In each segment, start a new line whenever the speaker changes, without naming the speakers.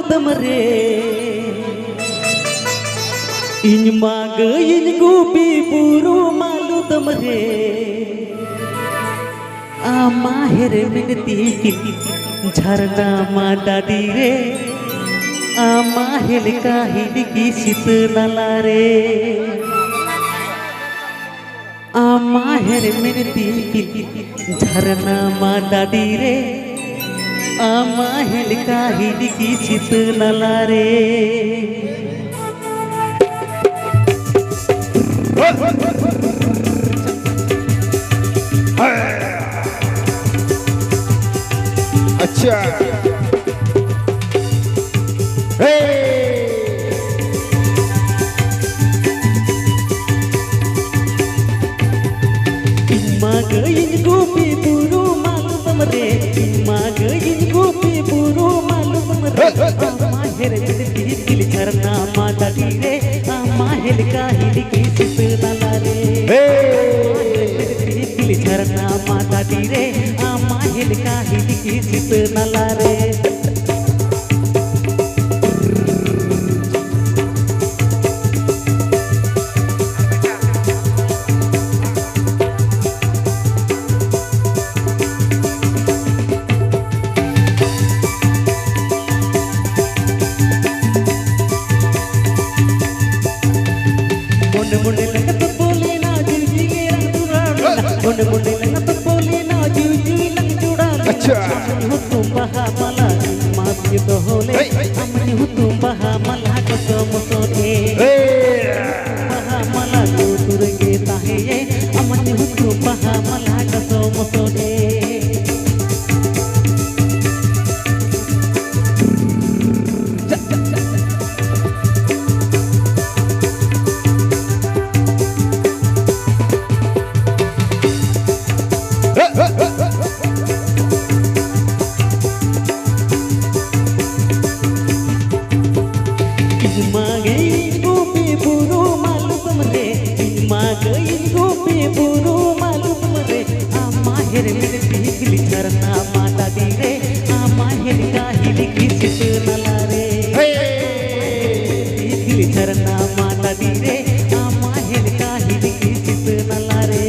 dam re इन माग इन Gupi buru malu dam re ama here minti झरना मा दादी रे ama helka hidiki sit nala re ama here minti झरना मा दादी रे ama helka hidiki sit nala re
अच्छा
Magain gupi buru malu tamre magain gupi buru malu tamre mahir jidi dil झरना मा दादी रे mahir ka hidiki sit nala re dil झरना मा दादी रे mahir ka hidiki sit nala re मुंडे लगत बोले ना जुजी रंग जुड़ा मुंडे लगत बोले ना जुजी रंग जुड़ा
अच्छा
हो तुम बहा मला मात ये तो होले हमने हो तुम बहा मला को समसोटे बहा मला को तुरगे ताहे ये हमने हो तुम बहा मला को समसोटे Magain gupi buru malu tamre magain gupi buru malu tamre amahir minti dil झरना मा दादी रे amahir ka hidiki sit nala re dil झरना मा दादी रे amahir ka hidiki sit nala re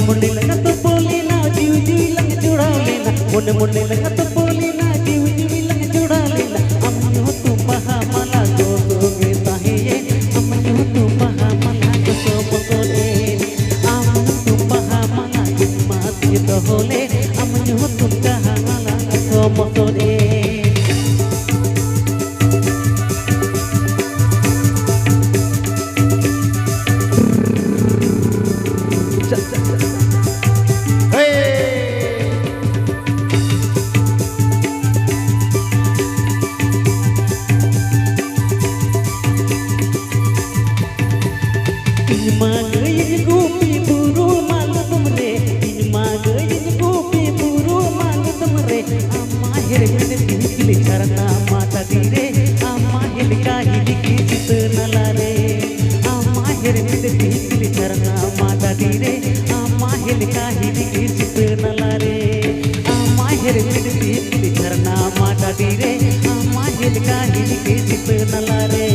मुंडे लगत बोले ना जुजी लंग जुड़ा लेना मुंडे लगत बोले ना जुजी लंग जुड़ा लेना अमन हो तुम बहा मला को दोगे ताहे ये अमन हो तुम बहा मला को सोमसोले अमन तुम बहा मला मात ये तो होले अमन हो तुम कहा मला को सोमसोले magain gupi buru malu tamre magain gupi buru malu tamre amahir minti dil झरना मा दादी रे amahir ka hidiki sit nala re amahir minti dil झरना मा दादी रे amahir ka hidiki sit nala re amahir minti dil झरना मा दादी रे amahir ka hidiki sit nala re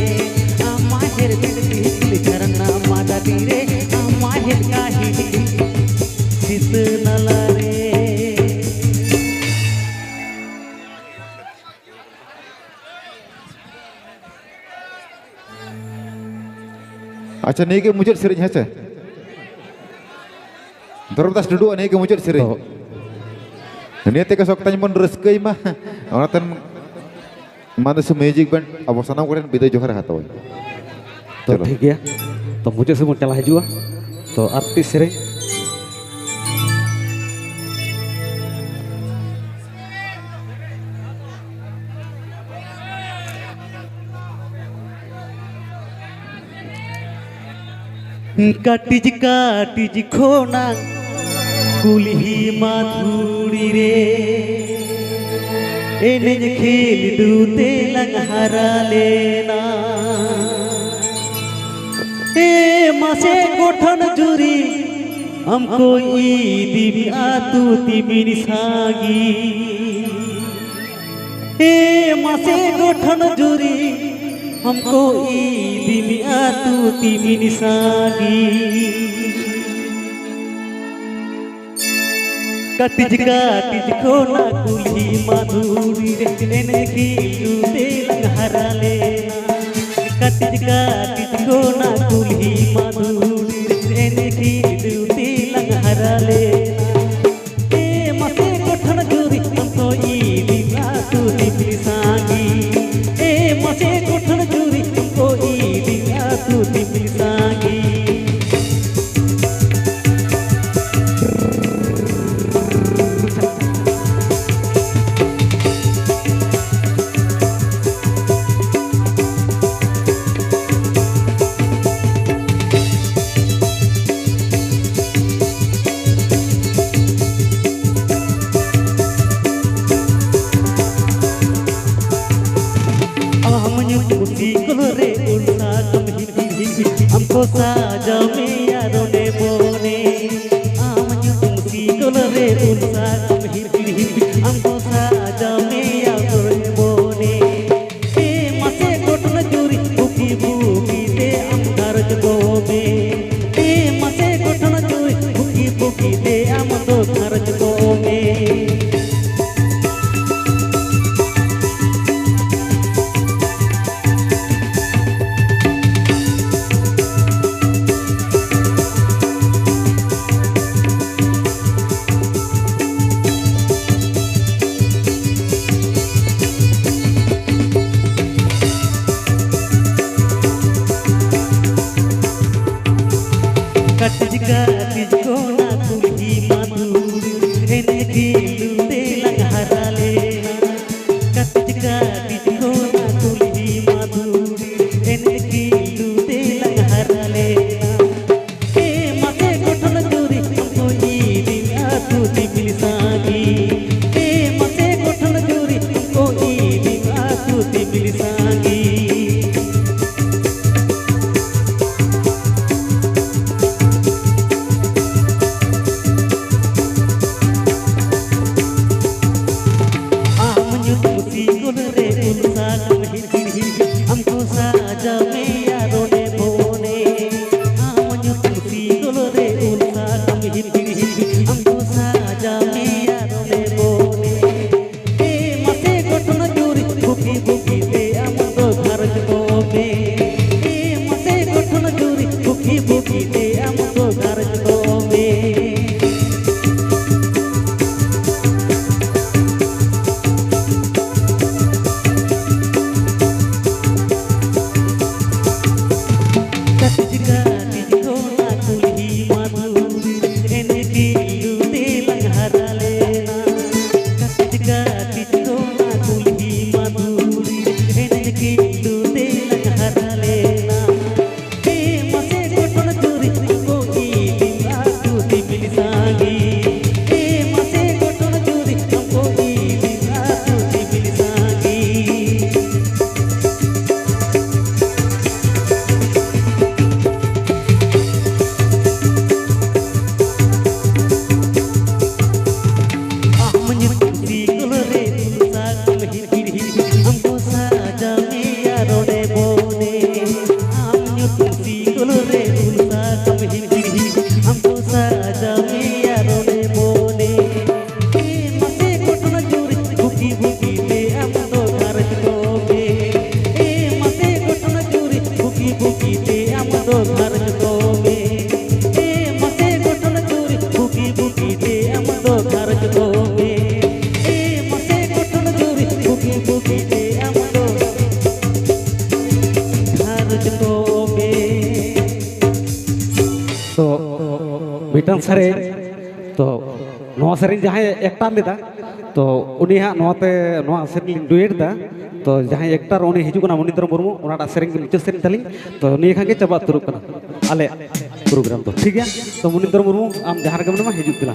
amahir minti dil झरना मा दादी रे amahir ka hidiki sit nala re
अच्छा नहीं के मुझे serinya है से terus duduk nih ke muncul sering ini teka sok tanya pun rezeki mah orang tan mana se magic band apa sana kalian video johar hatau
तो ठीक है तो मुझे से मुझे चला जुआ तो आर्टिस्ट sering
काटिज काटिज खोना कुल्ही माधुरी रे एनेज खेल दूते लंग हरा लेना ए मासे गोठन जुरी हमको ईदी आतु तिमिन सागी ए मासे गोठन जुरी हमको ईदी आतु तिमिन सागी कटिज को ना कुल्ही माधुरी रे एने खिलू दे हरा लेना कटिज को ना कुल्ही माधुरी रे एने खिलू दे हरा लेना ए मसे गोठन जुरी हमको ईदी आतु तिमिन सागी ए मसे गोठन जुरी हमको ईदी आतु तिमिन सागी हमको साजा में यारों ने बोने आमन तुमसी कोलरे उल्सा तुम हिर हमको साजा में यारों ने बोने ए मसे गोठन जुरी भूखी भूखी दे हम घर गोबे ए मसे गोठन जुरी भूखी भूखी दे हम तो घर गोबे कटिज को ना कुल्ही माधुरी एने खिलू दे हरा लेना कटिज को ना कुल्ही माधुरी एने खिलू दे हरा लेना ए मसे गोठन जुरी हमको ईदी आतु तिमिन सागी ए मसे गोठन जुरी हमको ईदी आतु तिमिन सागी हमको साजा में यारों ने बोने आमन तुमसी कोलरे उल्सा तुम हिर हमको साजा में यारों ने बोने ए मसे गोठन जुरी भूखी भूखी दे हम तो घर गोबे ए मसे गोठन जुरी भूखी भूखी दे हम तो घर गोबे
मिटन सरे तो नवा सरें जहाँ एक्टर लेदा तो उन्हीं हाँ नवाते नवा सरें डुएट दा तो जहाँ एक्टर उन्हीं हिजुकना मुनिंद्र मुर्मू उनाटा सरें मुचाद सरें तली तो उन्हीं खागे चबा तुरुक कना आले प्रोग्राम तो ठीक है तो मुनिंद्र मुर्मू आम जहाँ रकम नमा हिजुक दिला